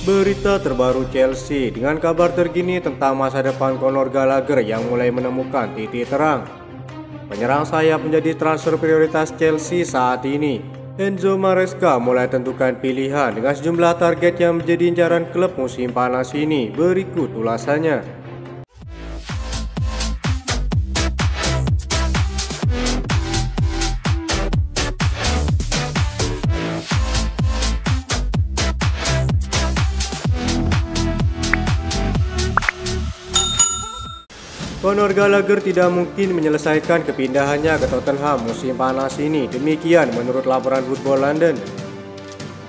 Berita terbaru Chelsea dengan kabar terkini tentang masa depan Conor Gallagher yang mulai menemukan titik terang. Penyerang sayap menjadi transfer prioritas Chelsea saat ini. Enzo Maresca mulai tentukan pilihan dengan sejumlah target yang menjadi incaran klub musim panas ini. Berikut ulasannya. Conor Gallagher tidak mungkin menyelesaikan kepindahannya ke Tottenham musim panas ini, demikian menurut laporan Football London.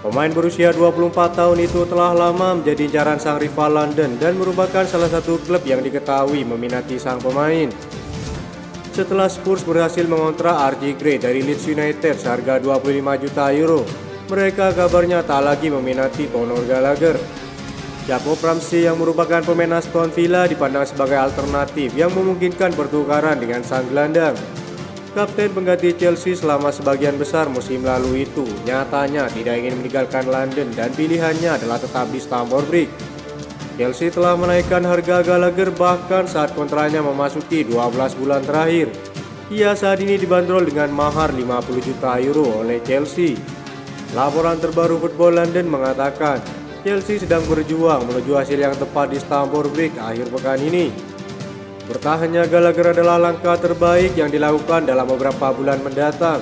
Pemain berusia 24 tahun itu telah lama menjadi incaran sang rival London dan merupakan salah satu klub yang diketahui meminati sang pemain. Setelah Spurs berhasil mengontrak RJ Gray dari Leeds United seharga 25 juta euro, mereka kabarnya tak lagi meminati Conor Gallagher. Jacob Ramsey yang merupakan pemain Aston Villa dipandang sebagai alternatif yang memungkinkan pertukaran dengan sang gelandang. Kapten pengganti Chelsea selama sebagian besar musim lalu itu nyatanya tidak ingin meninggalkan London dan pilihannya adalah tetap di Stamford Bridge. Chelsea telah menaikkan harga Gallagher bahkan saat kontraknya memasuki 12 bulan terakhir. Ia saat ini dibanderol dengan mahar 50 juta euro oleh Chelsea. Laporan terbaru Football London mengatakan Chelsea sedang berjuang menuju hasil yang tepat di Stamford Bridge akhir pekan ini. Bertahannya Gallagher adalah langkah terbaik yang dilakukan dalam beberapa bulan mendatang.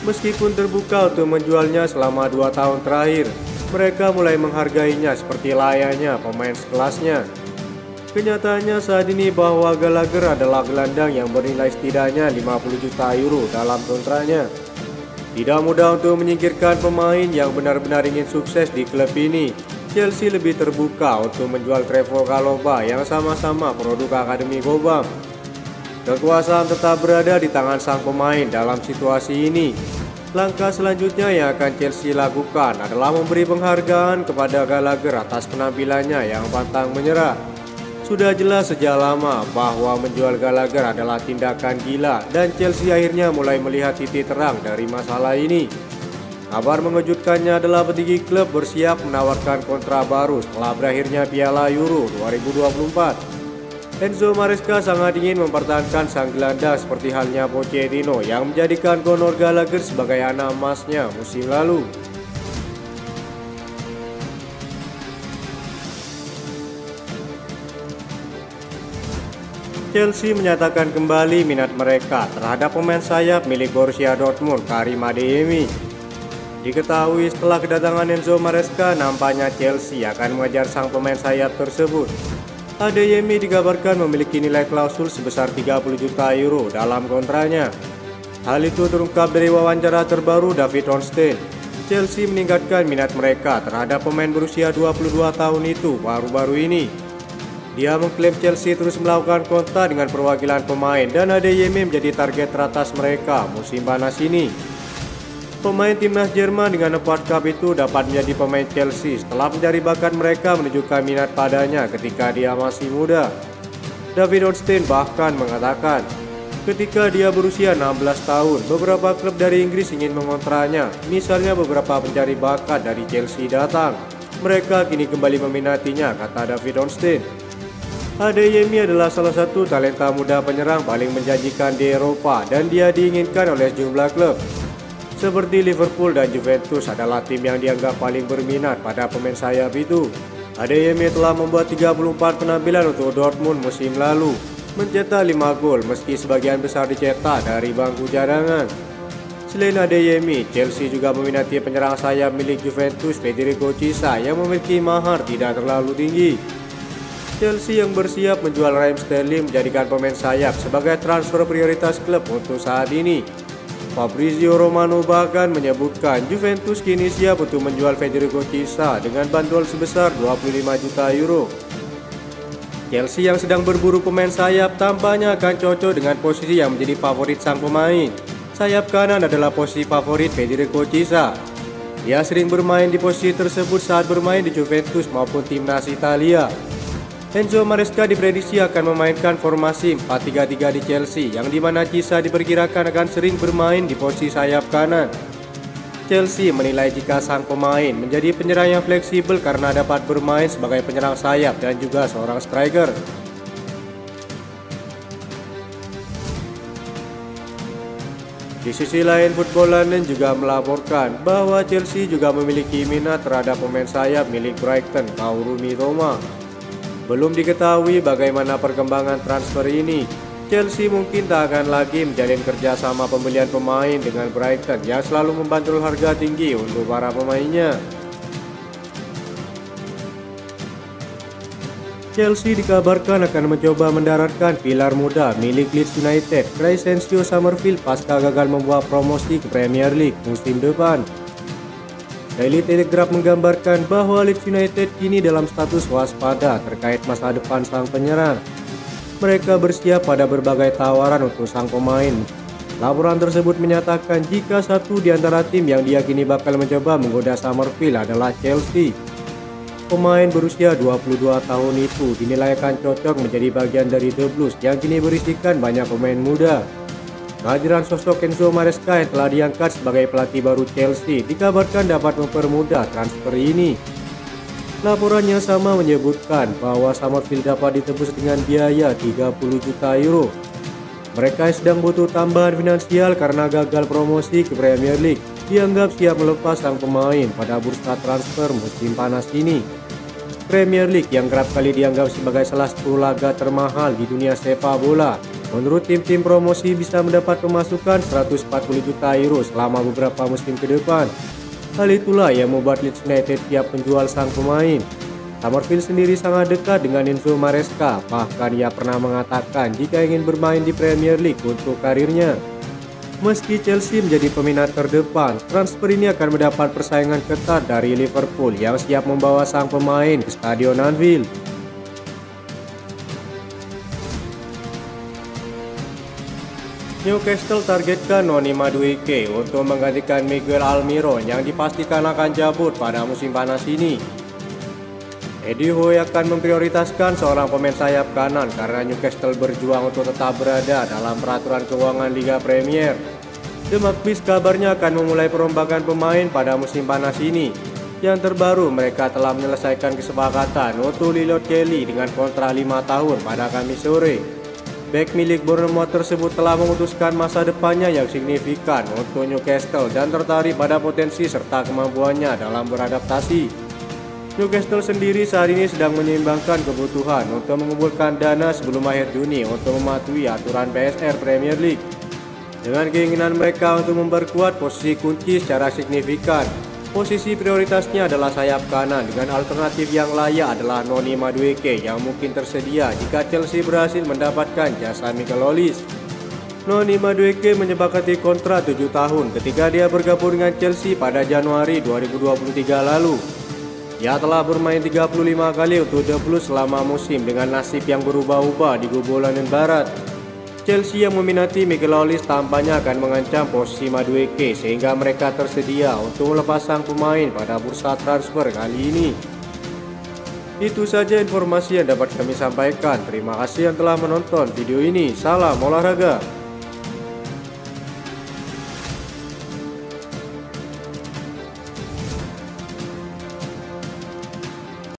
Meskipun terbuka untuk menjualnya selama 2 tahun terakhir, mereka mulai menghargainya seperti layaknya pemain sekelasnya. Kenyataannya saat ini bahwa Gallagher adalah gelandang yang bernilai setidaknya 50 juta euro dalam kontraknya. Tidak mudah untuk menyingkirkan pemain yang benar-benar ingin sukses di klub ini. Chelsea lebih terbuka untuk menjual Trevoh Chalobah yang sama-sama produk Akademi Cobham. Kekuasaan tetap berada di tangan sang pemain dalam situasi ini. Langkah selanjutnya yang akan Chelsea lakukan adalah memberi penghargaan kepada Gallagher atas penampilannya yang pantang menyerah. Sudah jelas sejak lama bahwa menjual Gallagher adalah tindakan gila dan Chelsea akhirnya mulai melihat titik terang dari masalah ini. Kabar mengejutkannya adalah petinggi klub bersiap menawarkan kontrak baru setelah berakhirnya Piala Euro 2024. Enzo Maresca sangat ingin mempertahankan sang gelandang seperti halnya Pochettino yang menjadikan Conor Gallagher sebagai anak emasnya musim lalu. Chelsea menyatakan kembali minat mereka terhadap pemain sayap milik Borussia Dortmund, Karim Adeyemi. Diketahui setelah kedatangan Enzo Maresca, nampaknya Chelsea akan mengejar sang pemain sayap tersebut. Adeyemi dikabarkan memiliki nilai klausul sebesar 30 juta euro dalam kontraknya. Hal itu terungkap dari wawancara terbaru David Ornstein. Chelsea meningkatkan minat mereka terhadap pemain berusia 22 tahun itu baru-baru ini. Dia mengklaim Chelsea terus melakukan kontak dengan perwakilan pemain dan Adeyemi menjadi target teratas mereka musim panas ini. Pemain timnas Jerman dengan 4 cup itu dapat menjadi pemain Chelsea setelah mencari bakat mereka menunjukkan minat padanya ketika dia masih muda. David Ornstein bahkan mengatakan, ketika dia berusia 16 tahun, beberapa klub dari Inggris ingin mengontraknya, misalnya beberapa pencari bakat dari Chelsea datang. Mereka kini kembali meminatinya, kata David Ornstein. Adeyemi adalah salah satu talenta muda penyerang paling menjanjikan di Eropa dan dia diinginkan oleh sejumlah klub. Seperti Liverpool dan Juventus adalah tim yang dianggap paling berminat pada pemain sayap itu. Adeyemi telah membuat 34 penampilan untuk Dortmund musim lalu, mencetak 5 gol meski sebagian besar dicetak dari bangku cadangan. Selain Adeyemi, Chelsea juga meminati penyerang sayap milik Juventus Federico Chiesa yang memiliki mahar tidak terlalu tinggi. Chelsea yang bersiap menjual Raheem Sterling menjadikan pemain sayap sebagai transfer prioritas klub untuk saat ini. Fabrizio Romano bahkan menyebutkan Juventus kini siap untuk menjual Federico Chiesa dengan bandrol sebesar 25 juta euro. Chelsea yang sedang berburu pemain sayap tampaknya akan cocok dengan posisi yang menjadi favorit sang pemain. Sayap kanan adalah posisi favorit Federico Chiesa. Dia sering bermain di posisi tersebut saat bermain di Juventus maupun timnas Italia. Enzo Maresca diprediksi akan memainkan formasi 4-3-3 di Chelsea yang dimana Chiesa diperkirakan akan sering bermain di posisi sayap kanan. Chelsea menilai jika sang pemain menjadi penyerang yang fleksibel karena dapat bermain sebagai penyerang sayap dan juga seorang striker. Di sisi lain, Football London juga melaporkan bahwa Chelsea juga memiliki minat terhadap pemain sayap milik Brighton, Kaoru Mitoma. Belum diketahui bagaimana perkembangan transfer ini. Chelsea mungkin tak akan lagi menjalin kerjasama pembelian pemain dengan Brighton yang selalu membanderol harga tinggi untuk para pemainnya. Chelsea dikabarkan akan mencoba mendaratkan pilar muda milik Leeds United, Crysencio Summerfield, pasca gagal membawa promosi ke Premier League musim depan. Daily Telegraph menggambarkan bahwa Leeds United kini dalam status waspada terkait masa depan sang penyerang. Mereka bersiap pada berbagai tawaran untuk sang pemain. Laporan tersebut menyatakan jika satu di antara tim yang diyakini bakal mencoba menggoda Summerfield adalah Chelsea. Pemain berusia 22 tahun itu dinilai akan cocok menjadi bagian dari The Blues yang kini berisikan banyak pemain muda. Kehadiran sosok Enzo Maresca yang telah diangkat sebagai pelatih baru Chelsea dikabarkan dapat mempermudah transfer ini. Laporan yang sama menyebutkan bahwa Summerfield dapat ditebus dengan biaya 30 juta euro. Mereka sedang butuh tambahan finansial karena gagal promosi ke Premier League. Dianggap siap melepas sang pemain pada bursa transfer musim panas ini. Premier League yang kerap kali dianggap sebagai salah satu laga termahal di dunia sepak bola. Menurut tim-tim promosi bisa mendapat pemasukan 140 juta euro selama beberapa musim ke depan. Hal itulah yang membuat Leeds United siap menjual sang pemain. Summerfield sendiri sangat dekat dengan Enzo Maresca, bahkan ia pernah mengatakan jika ingin bermain di Premier League untuk karirnya. Meski Chelsea menjadi peminat terdepan, transfer ini akan mendapat persaingan ketat dari Liverpool yang siap membawa sang pemain ke Stadion Anfield. Newcastle targetkan Noni Madueke untuk menggantikan Miguel Almiron yang dipastikan akan cabut pada musim panas ini. Eddie Howe akan memprioritaskan seorang pemain sayap kanan karena Newcastle berjuang untuk tetap berada dalam peraturan keuangan Liga Premier. The Magpies kabarnya akan memulai perombakan pemain pada musim panas ini. Yang terbaru, mereka telah menyelesaikan kesepakatan untuk Lillot Kelly dengan kontrak 5 tahun pada Kamis sore. Bek milik Bournemouth tersebut telah memutuskan masa depannya yang signifikan untuk Newcastle dan tertarik pada potensi serta kemampuannya dalam beradaptasi. Newcastle sendiri saat ini sedang menyeimbangkan kebutuhan untuk mengumpulkan dana sebelum akhir Juni untuk mematuhi aturan PSR Premier League. Dengan keinginan mereka untuk memperkuat posisi kunci secara signifikan, posisi prioritasnya adalah sayap kanan dengan alternatif yang layak adalah Noni Madueke yang mungkin tersedia jika Chelsea berhasil mendapatkan jasa Michael Olise. Noni Madueke menyepakati kontrak 7 tahun ketika dia bergabung dengan Chelsea pada Januari 2023 lalu. Ia telah bermain 35 kali untuk The Blues selama musim dengan nasib yang berubah-ubah di kubu London Barat. Chelsea yang meminati Michael Olise tampaknya akan mengancam posisi Madueke sehingga mereka tersedia untuk melepas sang pemain pada bursa transfer kali ini. Itu saja informasi yang dapat kami sampaikan. Terima kasih yang telah menonton video ini. Salam olahraga.